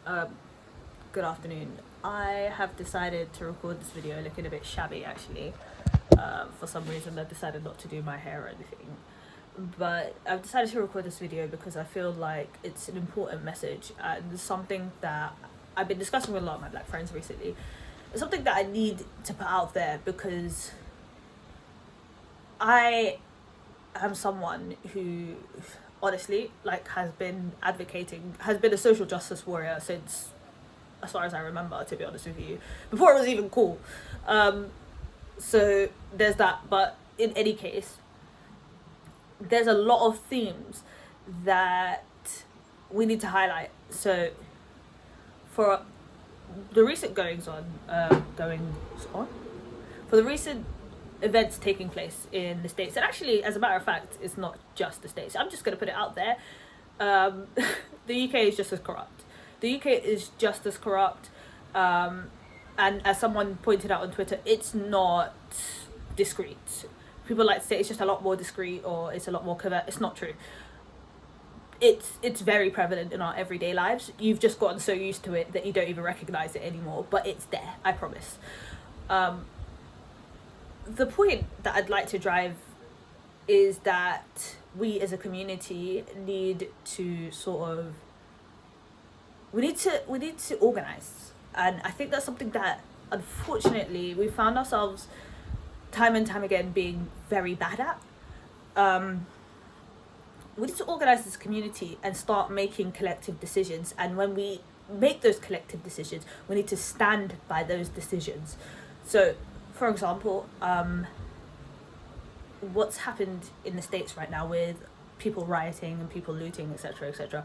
Um, Good afternoon. I have decided to record this video looking a bit shabby actually. For some reason I decided not to do my hair or anything. But I've decided to record this video because I feel like it's an important message and something that I've been discussing with a lot of my black friends recently. It's something that I need to put out there because I am someone who honestly has been a social justice warrior since, as far as I remember, to be honest with you, before it was even cool. So there's that. But in any case, there's a lot of themes that we need to highlight. So for the recent for the recent events taking place in the States, and actually, as a matter of fact, it's not just the States. I'm just going to put it out there. The UK is just as corrupt. The UK is just as corrupt. And as someone pointed out on Twitter, it's not discreet. People like to say it's just a lot more discreet or it's a lot more covert. It's not true. It's very prevalent in our everyday lives. You've just gotten so used to it that you don't even recognize it anymore, but it's there, I promise. The point that I'd like to drive is that we as a community need to we need to organize. And I think that's something that unfortunately we found ourselves time and time again being very bad at. We need to organize this community and start making collective decisions, and when we make those collective decisions, we need to stand by those decisions. So for example, what's happened in the States right now with people rioting and people looting, etc.,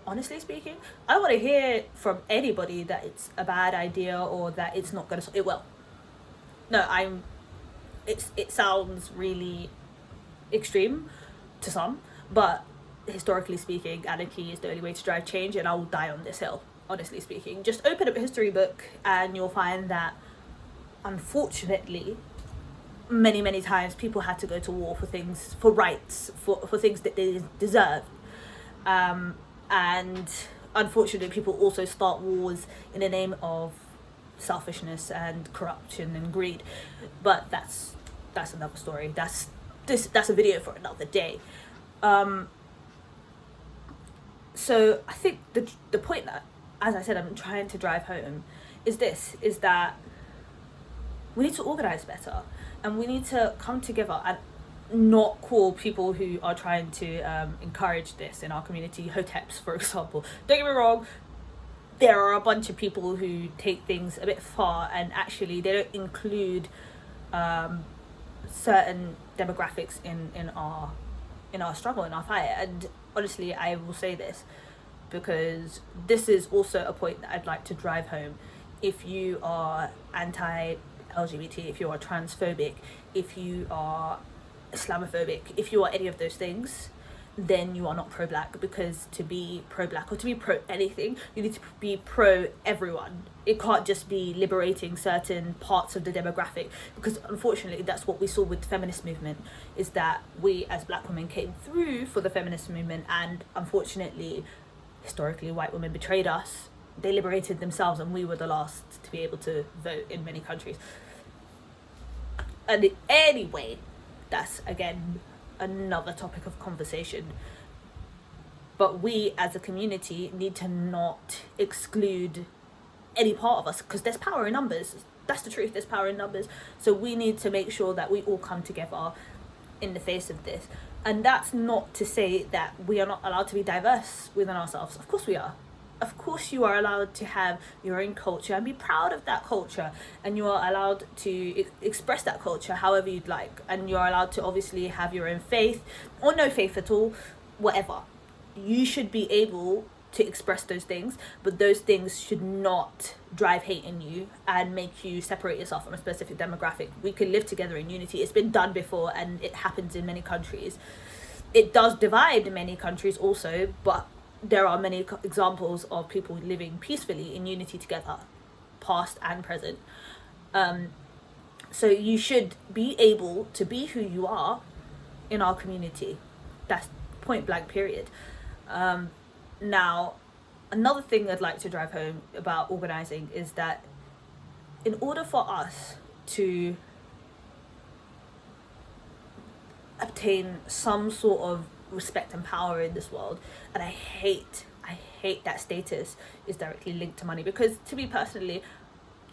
honestly speaking, I don't want to hear from anybody that it's a bad idea or that it's not going to it will. No, it sounds really extreme to some, but historically speaking, anarchy is the only way to drive change, and I will die on this hill. Honestly speaking, just open up a history book and you'll find that unfortunately many times people had to go to war for rights, for things that they deserved. And unfortunately people also start wars in the name of selfishness and corruption and greed, but that's another story. That's a video for another day. So I think the point that, as I said, I'm trying to drive home is that we need to organize better, and we need to come together and not call people who are trying to encourage this in our community hoteps, for example. Don't get me wrong, there are a bunch of people who take things a bit far, and actually they don't include certain demographics in our struggle, in our fight. And honestly, I will say this because this is also a point that I'd like to drive home. If you are anti-LGBT, if you are transphobic, if you are Islamophobic, if you are any of those things, then you are not pro-black, because to be pro-black or to be pro anything, you need to be pro everyone. It can't just be liberating certain parts of the demographic, because unfortunately that's what we saw with the feminist movement, is that we as black women came through for the feminist movement, and unfortunately historically white women betrayed us. They liberated themselves and we were the last to be able to vote in many countries. And anyway, that's again another topic of conversation. But we as a community need to not exclude any part of us, because there's power in numbers. That's the truth, there's power in numbers. So we need to make sure that we all come together in the face of this. And that's not to say that we are not allowed to be diverse within ourselves. Of course we are. Of course you are allowed to have your own culture and be proud of that culture, and you are allowed to express that culture however you'd like, and you're allowed to obviously have your own faith or no faith at all, whatever. You should be able to express those things, but those things should not drive hate in you and make you separate yourself from a specific demographic. We can live together in unity. It's been done before and it happens in many countries. It does divide many countries also, but there are many examples of people living peacefully in unity together, past and present. So you should be able to be who you are in our community. That's point blank period. Now, another thing I'd like to drive home about organising is that in order for us to obtain some sort of respect and power in this world, and I hate that status is directly linked to money, because to me personally,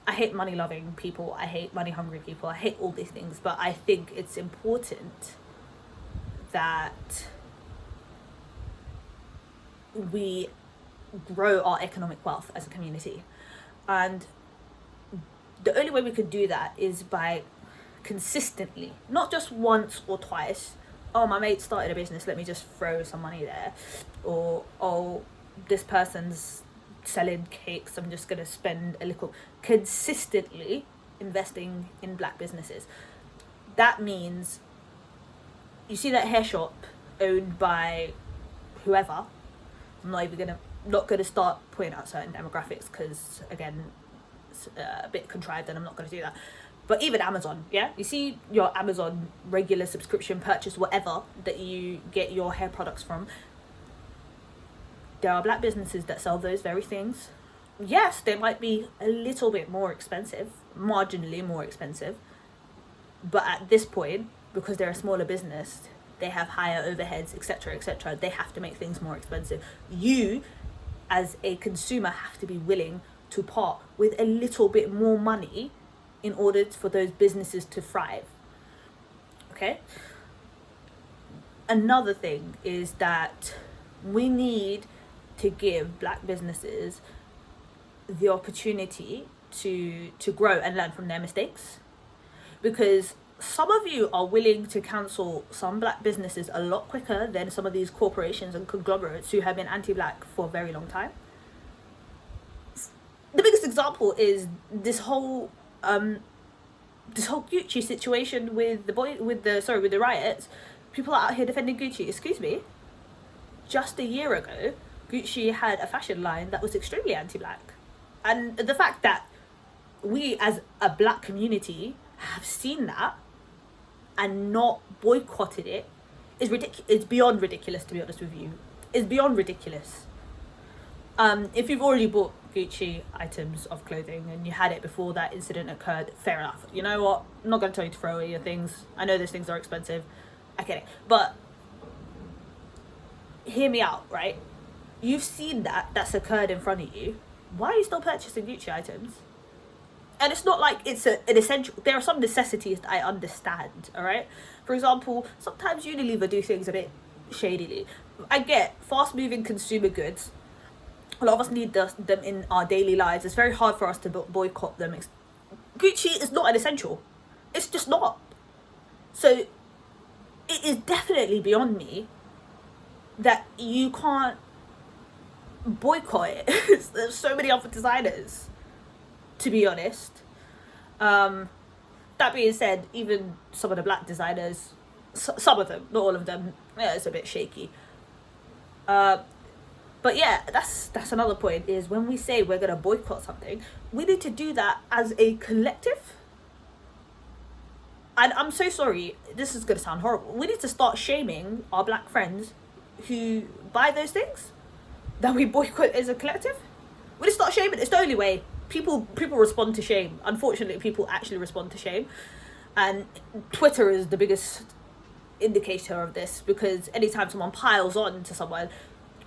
I hate money loving people, I hate money hungry people, I hate all these things, but I think it's important that we grow our economic wealth as a community. And the only way we could do that is by consistently, not just once or twice, oh, my mate started a business, let me just throw some money there, or oh, this person's selling cakes, I'm just going to spend a little. Consistently investing in black businesses. That means you see that hair shop owned by whoever. I'm not gonna start pointing out certain demographics, because again, it's a bit contrived and I'm not gonna do that. But even Amazon, yeah, you see your Amazon regular subscription purchase, whatever that you get your hair products from, there are black businesses that sell those very things. Yes, they might be a little bit more expensive, marginally more expensive, but at this point, because they're a smaller business, they have higher overheads, etc., etc., they have to make things more expensive. You, as a consumer, have to be willing to part with a little bit more money in order for those businesses to thrive. Okay? Another thing is that we need to give black businesses the opportunity to grow and learn from their mistakes, because some of you are willing to cancel some black businesses a lot quicker than some of these corporations and conglomerates who have been anti-black for a very long time. The biggest example is this whole Gucci situation with the riots. People are out here defending Gucci. Excuse me. Just a year ago, Gucci had a fashion line that was extremely anti-black. And the fact that we as a black community have seen that and not boycotted it is ridiculous. It's beyond ridiculous, to be honest with you. It's beyond ridiculous. If you've already bought Gucci items of clothing and you had it before that incident occurred, fair enough. You know what? I'm not going to tell you to throw away your things. I know those things are expensive. I get it. But hear me out, right? You've seen that's occurred in front of you. Why are you still purchasing Gucci items? And it's not like it's an essential. There are some necessities that I understand, all right? For example, sometimes Unilever do things a bit shadily. I get fast-moving consumer goods. A lot of us need them in our daily lives. It's very hard for us to boycott them. Gucci is not an essential. It's just not. So it is definitely beyond me that you can't boycott it. There's so many other designers, to be honest. That being said, even some of the black designers, some of them, not all of them, yeah, it's a bit shaky. But yeah, that's another point, is when we say we're going to boycott something, we need to do that as a collective. And I'm so sorry, this is going to sound horrible. We need to start shaming our black friends who buy those things that we boycott as a collective. We need to start shaming. It's the only way. People respond to shame. Unfortunately, people actually respond to shame. And Twitter is the biggest indicator of this, because anytime someone piles on to someone,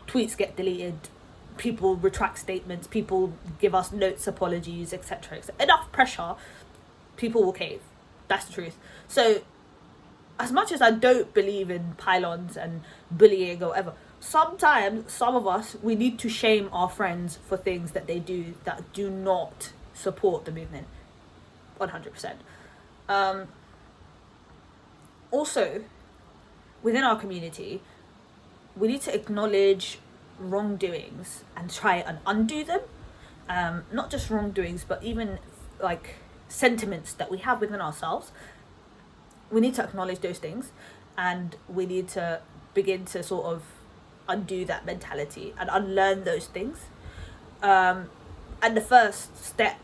tweets get deleted, people retract statements, people give us notes, apologies, etc., etc. Enough pressure, people will cave. That's the truth. So as much as I don't believe in pylons and bullying or whatever, sometimes some of us, we need to shame our friends for things that they do that do not support the movement 100%. Also, within our community, we need to acknowledge wrongdoings and try and undo them. Not just wrongdoings, but even like sentiments that we have within ourselves. We need to acknowledge those things, and we need to begin to sort of undo that mentality and unlearn those things. And the first step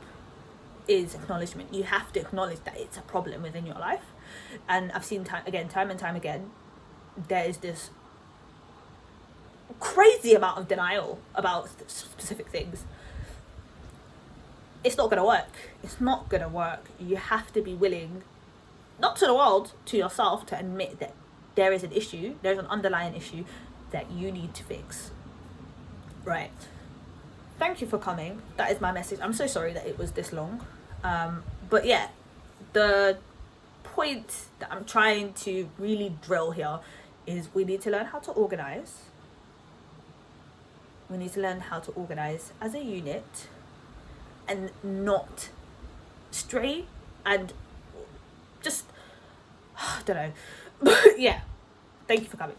is acknowledgement. You have to acknowledge that it's a problem within your life. And I've seen time and time again, there is this crazy amount of denial about specific things, it's not going to work. It's not going to work. You have to be willing, not to the world, to yourself, to admit that there is an issue, there's an underlying issue that you need to fix. Right. Thank you for coming. That is my message. I'm so sorry that it was this long. But yeah, the point that I'm trying to really drill here is we need to learn how to organize. We need to learn how to organize as a unit and not stray and just, I don't know. But yeah, thank you for coming.